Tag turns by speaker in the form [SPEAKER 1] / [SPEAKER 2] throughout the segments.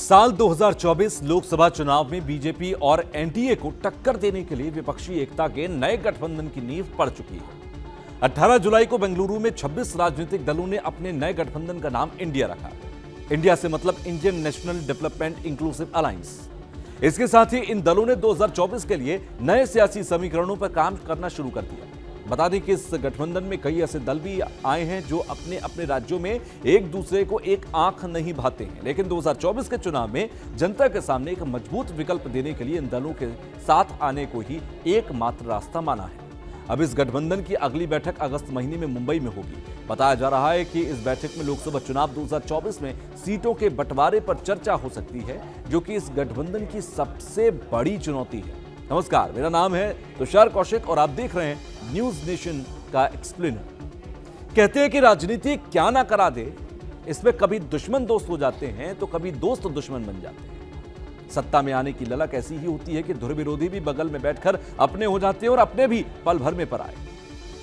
[SPEAKER 1] साल 2024 लोकसभा चुनाव में बीजेपी और एनडीए को टक्कर देने के लिए विपक्षी एकता के नए गठबंधन की नींव पड़ चुकी है। 18 जुलाई को बेंगलुरु में 26 राजनीतिक दलों ने अपने नए गठबंधन का नाम इंडिया रखा। इंडिया से मतलब Indian national development inclusive alliance. इसके साथ ही इन दलों ने 2024 के लिए नए सियासी समीकरणों पर काम करना शुरू कर दिया। बता दें कि इस गठबंधन में कई ऐसे दल भी आए हैं जो अपने अपने राज्यों में एक दूसरे को एक आंख नहीं भाते हैं, लेकिन 2024 के चुनाव में जनता के सामने एक मजबूत विकल्प देने के लिए इन दलों के साथ आने को ही एकमात्र रास्ता माना है। अब इस गठबंधन की अगली बैठक अगस्त महीने में मुंबई में होगी। बताया जा रहा है कि इस बैठक में लोकसभा चुनाव 2024 में सीटों के बंटवारे पर चर्चा हो सकती है, जो कि इस गठबंधन की सबसे बड़ी चुनौती है। नमस्कार, मेरा नाम है तुषार कौशिक और आप देख रहे हैं न्यूज नेशन का एक्सप्लेनर। कहते हैं कि राजनीति क्या ना करा दे, इसमें कभी दुश्मन दोस्त हो जाते हैं तो कभी दोस्त दुश्मन बन जाते हैं। सत्ता में आने की ललक ऐसी ही होती है कि धुर विरोधी भी बगल में बैठकर अपने हो जाते हैं और अपने भी पल भर में पराए।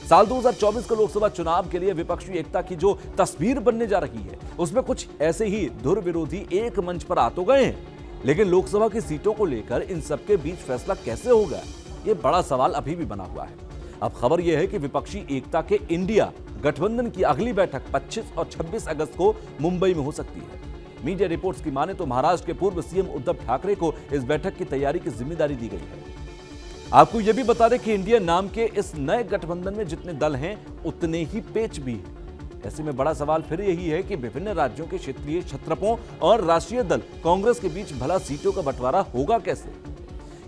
[SPEAKER 1] साल 2024 के लोकसभा चुनाव के लिए विपक्षी एकता की जो तस्वीर बनने जा रही है, उसमें कुछ ऐसे ही धुर विरोधी एक मंच पर आ तो गए हैं, लेकिन लोकसभा की सीटों को लेकर इन सबके बीच फैसला कैसे होगा, ये बड़ा सवाल अभी भी बना हुआ है। अब खबर यह है कि विपक्षी एकता के इंडिया गठबंधन की अगली बैठक 25 और 26 अगस्त को मुंबई में हो सकती है। मीडिया रिपोर्ट्स की माने तो महाराष्ट्र के पूर्व सीएम उद्धव ठाकरे को इस बैठक की तैयारी की जिम्मेदारी दी गई है। आपको यह भी बता दें कि इंडिया नाम के इस नए गठबंधन में जितने दल हैं उतने ही पेच भी हैं। ऐसे में बड़ा सवाल फिर यही है कि विभिन्न राज्यों के क्षेत्रीय छत्रपों और राष्ट्रीय दल कांग्रेस के बीच भला सीटों का बंटवारा होगा कैसे,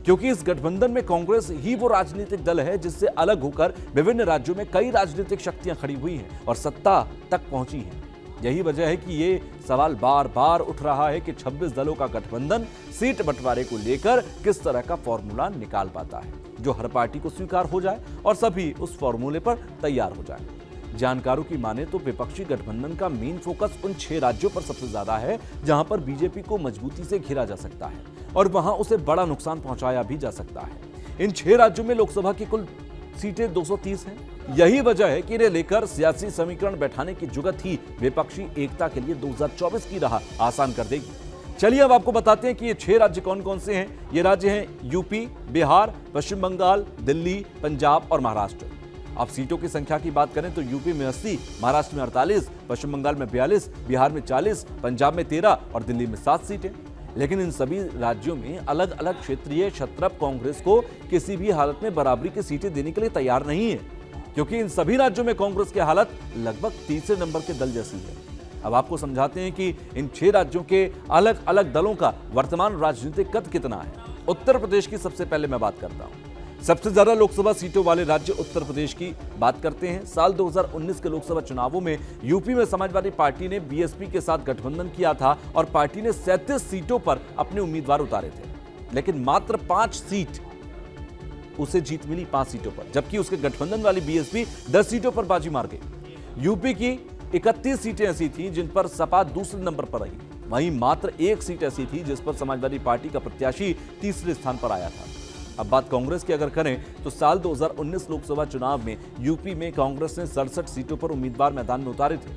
[SPEAKER 1] क्योंकि इस गठबंधन में कांग्रेस ही वो राजनीतिक दल है जिससे अलग होकर विभिन्न राज्यों में कई राजनीतिक शक्तियां खड़ी हुई हैं और सत्ता तक पहुंची हैं। यही वजह है कि ये सवाल बार बार उठ रहा है कि 26 दलों का गठबंधन सीट बंटवारे को लेकर किस तरह का फॉर्मूला निकाल पाता है, जो हर पार्टी को स्वीकार हो जाए और सभी उस फॉर्मूले पर तैयार हो जाए। जानकारों की माने तो विपक्षी गठबंधन का मेन फोकस उन 6 राज्यों पर सबसे ज्यादा है जहां पर बीजेपी को मजबूती से घेरा जा सकता है और वहां उसे बड़ा नुकसान पहुंचाया भी जा सकता है। इन 6 राज्यों में लोकसभा की कुल सीटें 230 हैं। यही वजह है कि इन्हें लेकर सियासी समीकरण बैठाने की जुगत ही विपक्षी एकता के लिए 2024 की राह आसान कर देगी। चलिए अब आपको बताते हैं कि ये 6 राज्य कौन कौन से हैं। ये राज्य हैं यूपी, बिहार, पश्चिम बंगाल, दिल्ली, पंजाब और महाराष्ट्र। अब सीटों की संख्या की बात करें तो यूपी में 80, महाराष्ट्र में 48, पश्चिम बंगाल में 42, बिहार में 40, पंजाब में 13 और दिल्ली में 7 सीटें। लेकिन इन सभी राज्यों में अलग अलग क्षेत्रीय छत्रप कांग्रेस को किसी भी हालत में बराबरी की सीटें देने के लिए तैयार नहीं है, क्योंकि इन सभी राज्यों में कांग्रेस की हालत लगभग तीसरे नंबर के दल जैसी है। अब आपको समझाते हैं कि इन 6 राज्यों के अलग अलग दलों का वर्तमान राजनीतिक कद कितना है। उत्तर प्रदेश की सबसे पहले मैं बात करता हूं। सबसे ज्यादा लोकसभा सीटों वाले राज्य उत्तर प्रदेश की बात करते हैं। साल 2019 के लोकसभा चुनावों में यूपी में समाजवादी पार्टी ने बीएसपी के साथ गठबंधन किया था और पार्टी ने 37 सीटों पर अपने उम्मीदवार उतारे थे, लेकिन मात्र 5 सीट उसे जीत मिली, 5 सीटों पर, जबकि उसके गठबंधन वाली बीएसपी 10 सीटों पर बाजी मार गई। यूपी की 31 सीटें ऐसी थी जिन पर सपा दूसरे नंबर पर रही, वहीं मात्र 1 सीट ऐसी थी जिस पर समाजवादी पार्टी का प्रत्याशी तीसरे स्थान पर आया था। अब बात कांग्रेस की अगर करें तो साल 2019 लोकसभा चुनाव में यूपी में कांग्रेस ने 67 सीटों पर उम्मीदवार मैदान में उतारे थे।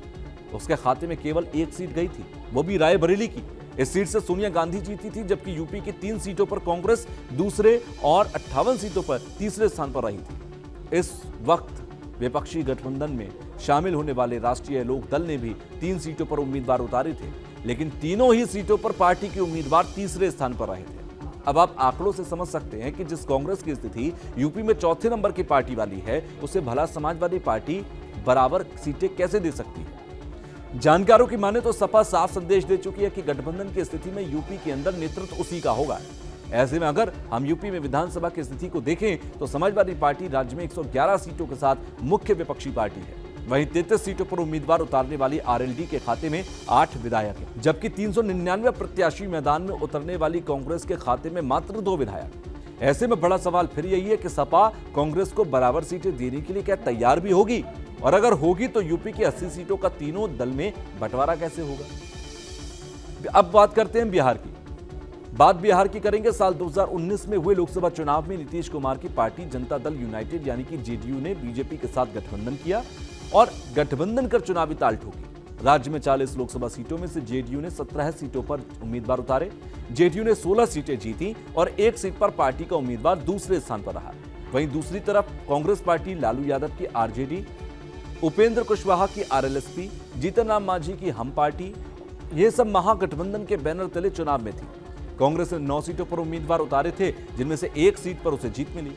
[SPEAKER 1] उसके खाते में केवल 1 सीट गई थी, वो भी रायबरेली की। इस सीट से सोनिया गांधी जीती थी, जबकि यूपी की 3 सीटों पर कांग्रेस दूसरे और 58 सीटों पर तीसरे स्थान पर रही थी। इस वक्त विपक्षी गठबंधन में शामिल होने वाले राष्ट्रीय लोक दल ने भी 3 सीटों पर उम्मीदवार उतारे थे, लेकिन तीनों ही सीटों पर पार्टी के उम्मीदवार तीसरे स्थान पर रहे थे। अब आप आंकड़ों से समझ सकते हैं कि जिस कांग्रेस की स्थिति यूपी में चौथे नंबर की पार्टी वाली है, उसे भला समाजवादी पार्टी बराबर सीटें कैसे दे सकती है। जानकारों की माने तो सपा साफ संदेश दे चुकी है कि गठबंधन की स्थिति में यूपी के अंदर नेतृत्व उसी का होगा। ऐसे में अगर हम यूपी में विधानसभा की स्थिति को देखें तो समाजवादी पार्टी राज्य में 111 सीटों के साथ मुख्य विपक्षी पार्टी है। वहीं 33 सीटों पर उम्मीदवार उतारने वाली आरएलडी के खाते में 8 विधायक हैं, जबकि 399 प्रत्याशी मैदान में उतरने वाली कांग्रेस के खाते में मात्र 2 विधायक। ऐसे में बड़ा सवाल फिर यही है कि सपा कांग्रेस को बराबर सीटें देने के लिए क्या तैयार भी होगी, और अगर होगी तो यूपी की 80 सीटों का तीनों दल में बंटवारा कैसे होगा। अब बात करते हैं बिहार की। बात बिहार की करेंगे। साल 2019 में हुए लोकसभा चुनाव में नीतीश कुमार की पार्टी जनता दल यूनाइटेड यानी कि जेडीयू ने बीजेपी के साथ गठबंधन किया और गठबंधन कर चुनावी ताल ठोकी। राज्य में 40 लोकसभा सीटों में से जेडीयू ने 17 सीटों पर उम्मीदवार उतारे। जेडीयू ने 16 सीटें जीती और एक सीट पर पार्टी का उम्मीदवार दूसरे स्थान पर रहा। वहीं दूसरी तरफ कांग्रेस पार्टी लालू यादव की आरजेडी, उपेंद्र कुशवाहा की आरएलएसपी, जीतन राम मांझी की हम पार्टी, ये सब महागठबंधन के बैनर तले चुनाव में थी। कांग्रेस ने 9 सीटों पर उम्मीदवार उतारे थे, जिनमें से एक सीट पर उसे जीत मिली।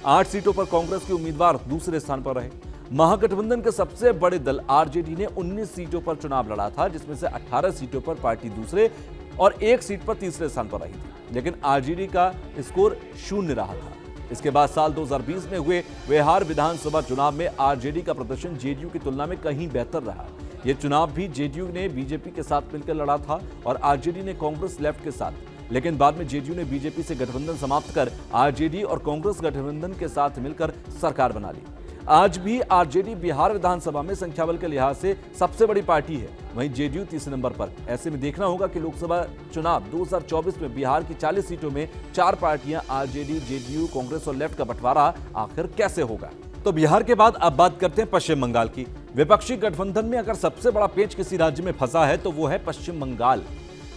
[SPEAKER 1] 8 सीटों पर कांग्रेस के उम्मीदवार दूसरे स्थान पर रहे। महागठबंधन के सबसे बड़े दल आरजेडी ने 19 सीटों पर चुनाव लड़ा था, जिसमें से 18 सीटों पर पार्टी दूसरे और एक सीट पर तीसरे स्थान पर रही थी, लेकिन आरजेडी का स्कोर 0 रहा था। इसके बाद साल 2020 में हुए बिहार विधानसभा चुनाव में आरजेडी का प्रदर्शन जेडीयू की तुलना में कहीं बेहतर रहा। यह चुनाव भी जेडीयू ने बीजेपी के साथ मिलकर लड़ा था और आरजेडी ने कांग्रेस लेफ्ट के साथ, लेकिन बाद में जेडीयू ने बीजेपी से गठबंधन समाप्त कर आरजेडी और कांग्रेस गठबंधन के साथ मिलकर सरकार बना ली। आज भी आरजेडी बिहार विधानसभा में संख्या बल के लिहाज से सबसे बड़ी पार्टी है, वहीं जेडीयू तीसरे नंबर पर। ऐसे में देखना होगा कि लोकसभा चुनाव 2024 में बिहार की 40 सीटों में 4 पार्टियां आरजेडी, जेडीयू, कांग्रेस और लेफ्ट का बंटवारा आखिर कैसे होगा। तो बिहार के बाद अब बात करते हैं पश्चिम बंगाल की। विपक्षी गठबंधन में अगर सबसे बड़ा पेच किसी राज्य में फंसा है तो वो है पश्चिम बंगाल।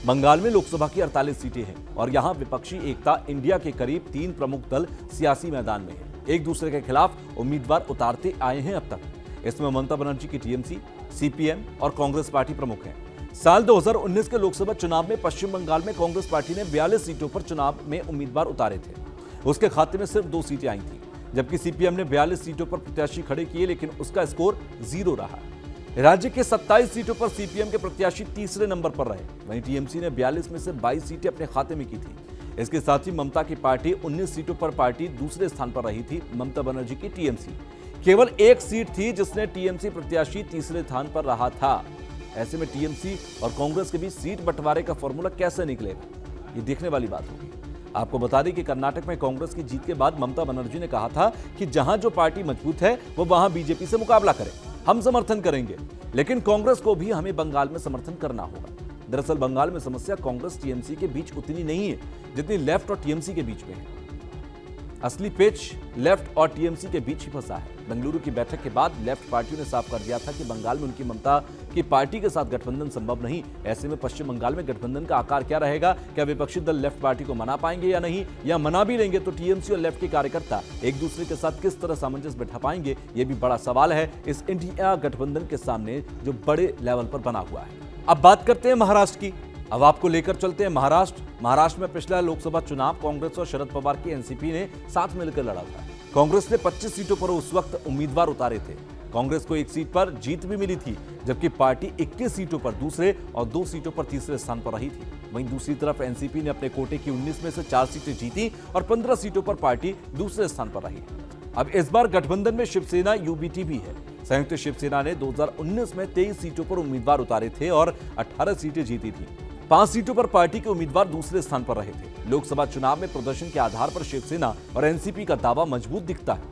[SPEAKER 1] बंगाल में लोकसभा की 48 सीटें हैं और यहां विपक्षी एकता इंडिया के करीब 3 प्रमुख दल सियासी मैदान में हैं, एक दूसरे के खिलाफ उम्मीदवार उतारते आए हैं अब तक। इसमें ममता बनर्जी की टीएमसी, सीपीएम और कांग्रेस पार्टी प्रमुख हैं। साल 2019 के लोकसभा चुनाव में पश्चिम बंगाल में कांग्रेस पार्टी ने 42 सीटों पर चुनाव में उम्मीदवार उतारे थे। उसके खाते में सिर्फ 2 सीटें आई थी, जबकि सीपीएम ने 42 सीटों पर प्रत्याशी खड़े किए, लेकिन उसका स्कोर 0 रहा। राज्य के 27 सीटों पर सीपीएम के प्रत्याशी तीसरे नंबर पर रहे। वहीं टीएमसी ने 42 में से 22 सीटें अपने खाते में की थी। इसके साथ ही ममता की पार्टी 19 सीटों पर पार्टी दूसरे स्थान पर रही थी, ममता बनर्जी की टीएमसी। केवल एक सीट थी जिसने टीएमसी प्रत्याशी तीसरे स्थान पर रहा था। ऐसे में टीएमसी और कांग्रेस के बीच सीट बंटवारे का फॉर्मूला कैसे निकलेगा, ये देखने वाली बात होगी। आपको बता दें कि कर्नाटक में कांग्रेस की जीत के बाद ममता बनर्जी ने कहा था कि जहां जो पार्टी मजबूत है वो वहां बीजेपी से मुकाबला करे, हम समर्थन करेंगे, लेकिन कांग्रेस को भी हमें बंगाल में समर्थन करना होगा। दरअसल बंगाल में समस्या कांग्रेस टीएमसी के बीच उतनी नहीं है जितनी लेफ्ट और टीएमसी के बीच में है। असली पेच लेफ्ट और टीएमसी के बीच ही फंसा है। बेंगलुरु की बैठक के बाद लेफ्ट पार्टियों ने साफ कर दिया था कि बंगाल में उनकी ममता की पार्टी के साथ गठबंधन संभव नहीं। ऐसे में पश्चिम बंगाल में गठबंधन का आकार क्या रहेगा, क्या विपक्षी दल लेफ्ट पार्टी को मना पाएंगे या नहीं, या मना भी लेंगे तो टीएमसी और लेफ्ट के कार्यकर्ता एक दूसरे के साथ किस तरह सामंजस्य बैठा पाएंगे, ये भी बड़ा सवाल है इस इंडिया गठबंधन के सामने जो बड़े लेवल पर बना हुआ है। अब बात करते हैं महाराष्ट्र की। अब आपको लेकर चलते हैं महाराष्ट्र में पिछला लोकसभा चुनाव कांग्रेस और शरद पवार की एनसीपी ने साथ मिलकर लड़ा था। कांग्रेस ने 25 सीटों पर उस वक्त उम्मीदवार उतारे थे। कांग्रेस को एक सीट पर जीत भी मिली थी, जबकि पार्टी 21 सीटों पर दूसरे और 2 सीटों पर तीसरे स्थान पर रही थी। वहीं दूसरी तरफ एनसीपी ने अपने कोटे की 19 में से 4 सीटें जीती और 15 सीटों पर पार्टी दूसरे स्थान पर रही। अब इस बार गठबंधन में शिवसेना यूबीटी भी है। संयुक्त शिवसेना ने 2019 में 23 सीटों पर उम्मीदवार उतारे थे और 18 सीटें जीती थी। 5 सीटों पर पार्टी के उम्मीदवार दूसरे स्थान पर रहे थे। लोकसभा चुनाव में प्रदर्शन के आधार पर शिवसेना और एनसीपी का दावा मजबूत दिखता है,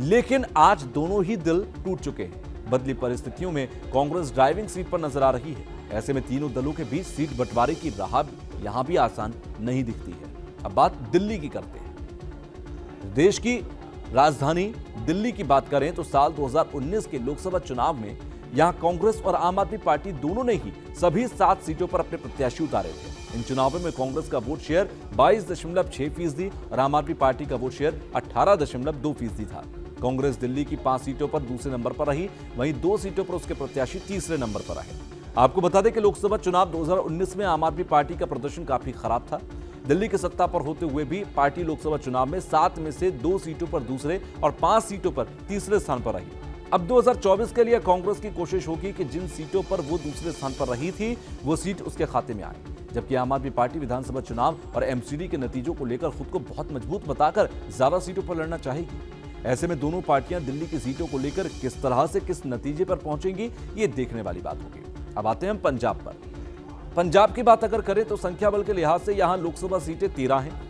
[SPEAKER 1] लेकिन आज दोनों ही दिल टूट चुके हैं। बदली परिस्थितियों में कांग्रेस ड्राइविंग सीट पर नजर आ रही है। ऐसे में तीनों दलों के बीच सीट बंटवारे की राह यहां भी आसान नहीं दिखती है। अब बात दिल्ली की करते हैं। देश की राजधानी दिल्ली की बात करें तो साल 2019 के लोकसभा चुनाव में यहां कांग्रेस और आम आदमी पार्टी दोनों ने ही सभी 7 सीटों पर अपने प्रत्याशी उतारे थे। इन चुनावों में कांग्रेस का वोट शेयर 22.6% और आम आदमी पार्टी का वोट शेयर 18.2% था। कांग्रेस दिल्ली की 5 सीटों पर दूसरे नंबर पर रही, वहीं 2 सीटों पर उसके प्रत्याशी तीसरे नंबर पर रहे। आपको बता दें कि लोकसभा चुनाव 2019 में आम आदमी पार्टी का प्रदर्शन काफी खराब था। दिल्ली की सत्ता पर होते हुए भी पार्टी लोकसभा चुनाव में 7 में से 2 सीटों पर दूसरे और 5 सीटों पर तीसरे स्थान पर रही। अब 2024 के लिए कांग्रेस की कोशिश होगी कि जिन सीटों पर वो दूसरे स्थान पर रही थी वो सीट उसके खाते में आए, जबकि आम आदमी पार्टी विधानसभा चुनाव और एमसीडी के नतीजों को लेकर खुद को बहुत मजबूत बताकर ज्यादा सीटों पर लड़ना चाहेगी। ऐसे में दोनों पार्टियां दिल्ली की सीटों को लेकर किस तरह से किस नतीजे पर पहुंचेंगी, ये देखने वाली बात होगी। अब आते हैं हम पंजाब पर। पंजाब की बात अगर करें तो संख्या बल के लिहाज से यहां लोकसभा सीटें 13 हैं।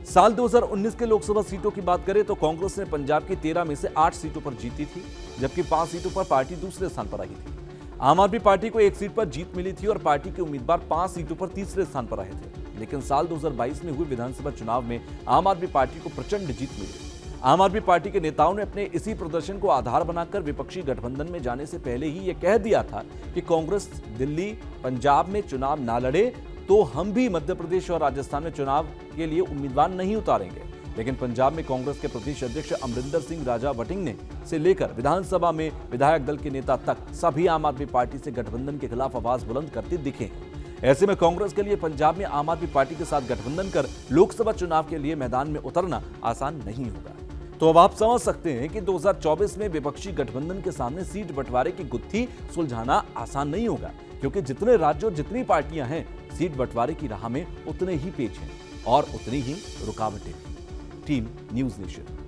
[SPEAKER 1] साल 2019 के लोकसभा सीटों की बात करें तो कांग्रेस ने पंजाब की 13 में से 8 सीटों पर जीती थी, जबकि 5 सीटों पर पार्टी दूसरे स्थान पर रही थी। आम आदमी पार्टी को 1 सीट पर जीत मिली थी और पार्टी के उम्मीदवार 5 सीटों पर तीसरे स्थान पर रहे थे। लेकिन साल 2022 में हुए विधानसभा चुनाव में आम आदमी पार्टी को प्रचंड जीत मिली। आम आदमी पार्टी के नेताओं ने अपने इसी प्रदर्शन को आधार बनाकर विपक्षी गठबंधन में जाने से पहले ही यह कह दिया था कि कांग्रेस दिल्ली, पंजाब में चुनाव ना लड़े तो हम भी मध्य प्रदेश और राजस्थान में चुनाव के लिए उम्मीदवार नहीं उतारेंगे। लेकिन पंजाब में कांग्रेस के प्रदेश अध्यक्ष अमरिंदर सिंह राजा वटिंग से लेकर विधानसभा में विधायक दल के नेता तक सभी आम आदमी पार्टी से गठबंधन के खिलाफ आवाज बुलंद करते दिखे। ऐसे में कांग्रेस के लिए पंजाब में आम आदमी पार्टी के साथ गठबंधन कर लोकसभा चुनाव के लिए मैदान में उतरना आसान नहीं होगा। तो अब आप समझ सकते हैं कि 2024 में विपक्षी गठबंधन के सामने सीट बंटवारे की गुत्थी सुलझाना आसान नहीं होगा, क्योंकि जितने राज्य और जितनी पार्टियां हैं, सीट बंटवारे की राह में उतने ही पेच हैं और उतनी ही रुकावटें। Team news nation.